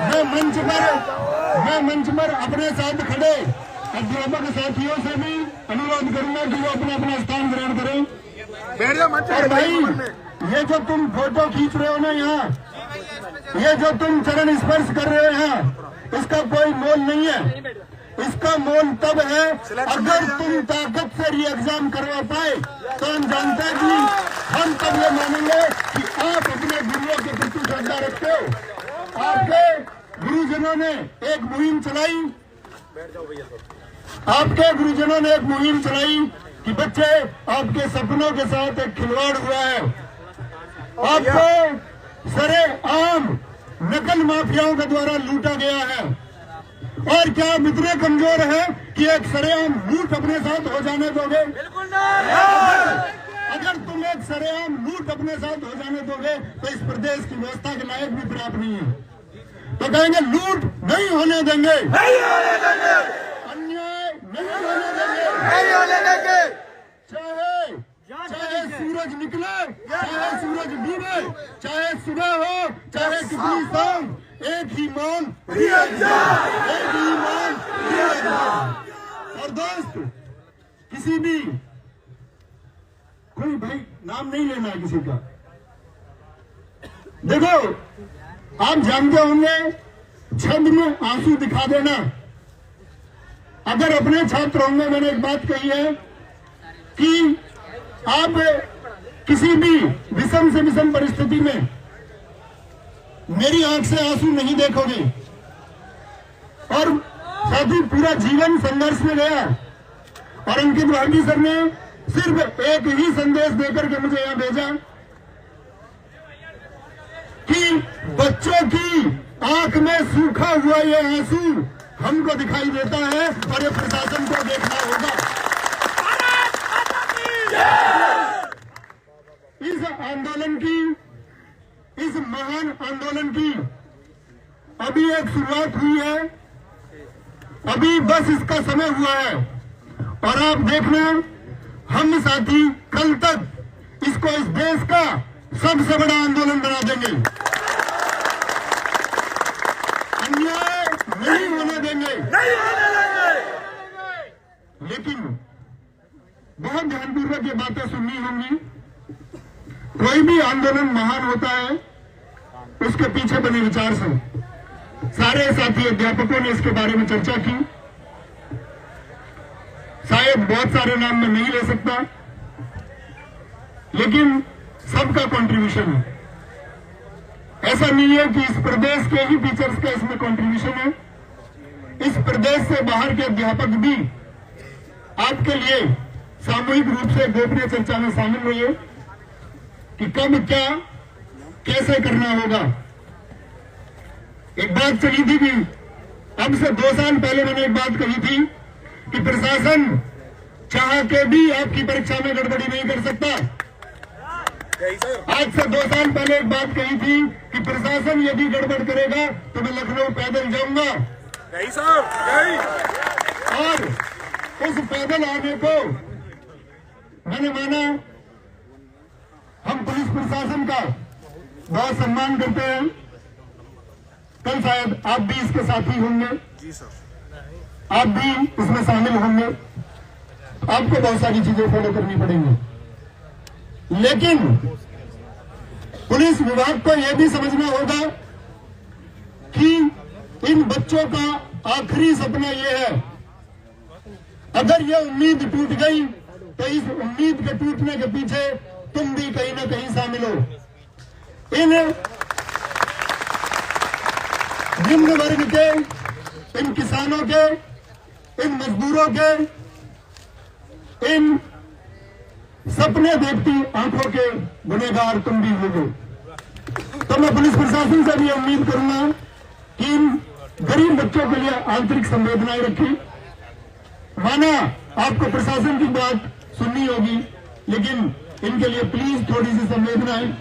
मैं मंच पर अपने साथ खड़े अध्यापक साथियों से भी अनुरोध करूंगा कि वो अपना अपना स्थान ग्रहण करें। और भाई, ये जो तुम फोटो खींच रहे हो ना यहाँ, ये जो तुम चरण स्पर्श कर रहे हो यहाँ, इसका कोई मोल नहीं है। इसका मोल तब है अगर तुम ताकत से री एग्जाम करवा पाए, तो हम जानते हैं कि हम तब ये मानेंगे कि आप अपने गुरुओं के प्रति श्रद्धा रखते हो। आपके गुरुजनों ने एक मुहिम चलाई, आपके गुरुजनों ने एक मुहिम चलाई कि बच्चे, आपके सपनों के साथ एक खिलवाड़ हुआ है। आपको सरेआम नकल माफियाओं के द्वारा लूटा गया है। और क्या आप इतने कमजोर हैं कि एक सरेआम लूट अपने साथ हो जाने दोगे? बिल्कुल नहीं। अगर तुम एक सरेआम लूट अपने साथ हो जाने दोगे तो इस प्रदेश की व्यवस्था के लायक भी प्राप्त नहीं है। तो कहेंगे लूट नहीं होने देंगे, नहीं होने देंगे, अन्याय नहीं होने देंगे, नहीं होने देंगे। चाहे सूरज निकले, चाहे सूरज डूबे, चाहे सुबह हो, चाहे कितनी शाम, एक ही मान, एक ही मान। और दोस्त, किसी भी, कोई भाई नाम नहीं लेना है किसी का। देखो, आप जानते होंगे, छंद में आंसू दिखा देना। अगर अपने छात्र होंगे, मैंने एक बात कही है कि आप किसी भी विषम से विषम परिस्थिति में मेरी आंख से आंसू नहीं देखोगे। और साथ ही पूरा जीवन संघर्ष में गया। और अंकित भाटी सर ने सिर्फ एक ही संदेश देकर के मुझे यहां भेजा कि बच्चों की आंख में सूखा हुआ ये आंसू हमको दिखाई देता है और ये प्रशासन को देखना होगा। इस आंदोलन की, इस महान आंदोलन की अभी एक शुरुआत हुई है, अभी बस इसका समय हुआ है। और आप देखना, हम साथी कल तक इसको इस देश का सबसे बड़ा आंदोलन बना देंगे। अन्याय नहीं होने देंगे, नहीं होने देंगे। लेकिन बहुत ध्यानपूर्वक ये बातें सुननी होंगी। कोई भी आंदोलन महान होता है, उसके पीछे बने विचार से। सारे साथी अध्यापकों ने इसके बारे में चर्चा की। शायद बहुत सारे नाम मैं नहीं ले सकता, लेकिन सबका कंट्रीब्यूशन है। ऐसा नहीं है कि इस प्रदेश के ही टीचर्स का इसमें कंट्रीब्यूशन है। इस प्रदेश से बाहर के अध्यापक भी आपके लिए सामूहिक रूप से गोपनीय चर्चा में शामिल हुए कि कब क्या कैसे करना होगा। एक बात चली थी कि अब से 2 साल पहले मैंने एक बात कही थी कि प्रशासन चाह के भी आपकी परीक्षा में गड़बड़ी नहीं कर सकता। आज से 2 साल पहले एक बात कही थी कि प्रशासन यदि गड़बड़ करेगा तो मैं लखनऊ पैदल जाऊंगा। और उस पैदल आने को मैंने माना। हम पुलिस प्रशासन का बहुत सम्मान करते हैं। कल शायद आप भी इसके साथी होंगे, जी सर, आप भी इसमें शामिल होंगे। आपको बहुत सारी चीजें फॉलो करनी पड़ेंगी, लेकिन पुलिस विभाग को यह भी समझना होगा कि इन बच्चों का आखिरी सपना यह है। अगर ये उम्मीद टूट गई तो इस उम्मीद के टूटने के पीछे तुम भी कहीं ना कहीं शामिल हो। इन निम्न वर्ग के, इन किसानों के, इन मजदूरों के, इन सपने देखती आंखों के गुनहगार तुम भी होगे। तो मैं पुलिस प्रशासन से भी उम्मीद करूंगा कि इन गरीब बच्चों के लिए आंतरिक संवेदनाएं रखी। माना आपको प्रशासन की बात सुननी होगी, लेकिन इनके लिए प्लीज थोड़ी सी संवेदनाएं,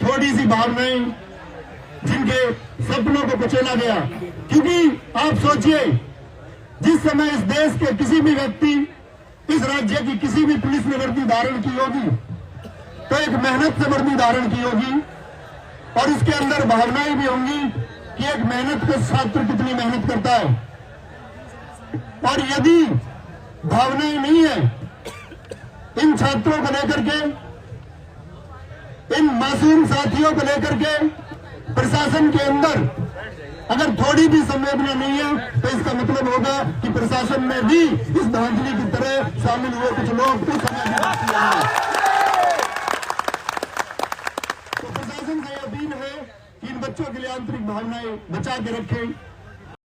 थोड़ी सी भावनाएं, जिनके सपनों को कुचला गया। क्योंकि आप सोचिए, जिस समय इस देश के किसी भी व्यक्ति, इस राज्य की किसी भी पुलिस ने वर्दी धारण की होगी तो एक मेहनत से वर्दी धारण की होगी। और इसके अंदर भावनाएं भी होंगी कि एक मेहनत का छात्र कितनी मेहनत करता है। और यदि भावनाएं नहीं है इन छात्रों को लेकर के, इन मासूम साथियों को लेकर के प्रशासन के अंदर अगर थोड़ी भी संवेदना नहीं है, तो इसका मतलब होगा कि प्रशासन में भी इस धांधली की तरह शामिल हुए कुछ लोग उस समय भी बाकी हैं। तो प्रशासन से अपील है कि इन बच्चों के लिए आंतरिक भावनाएं बचा के रखें।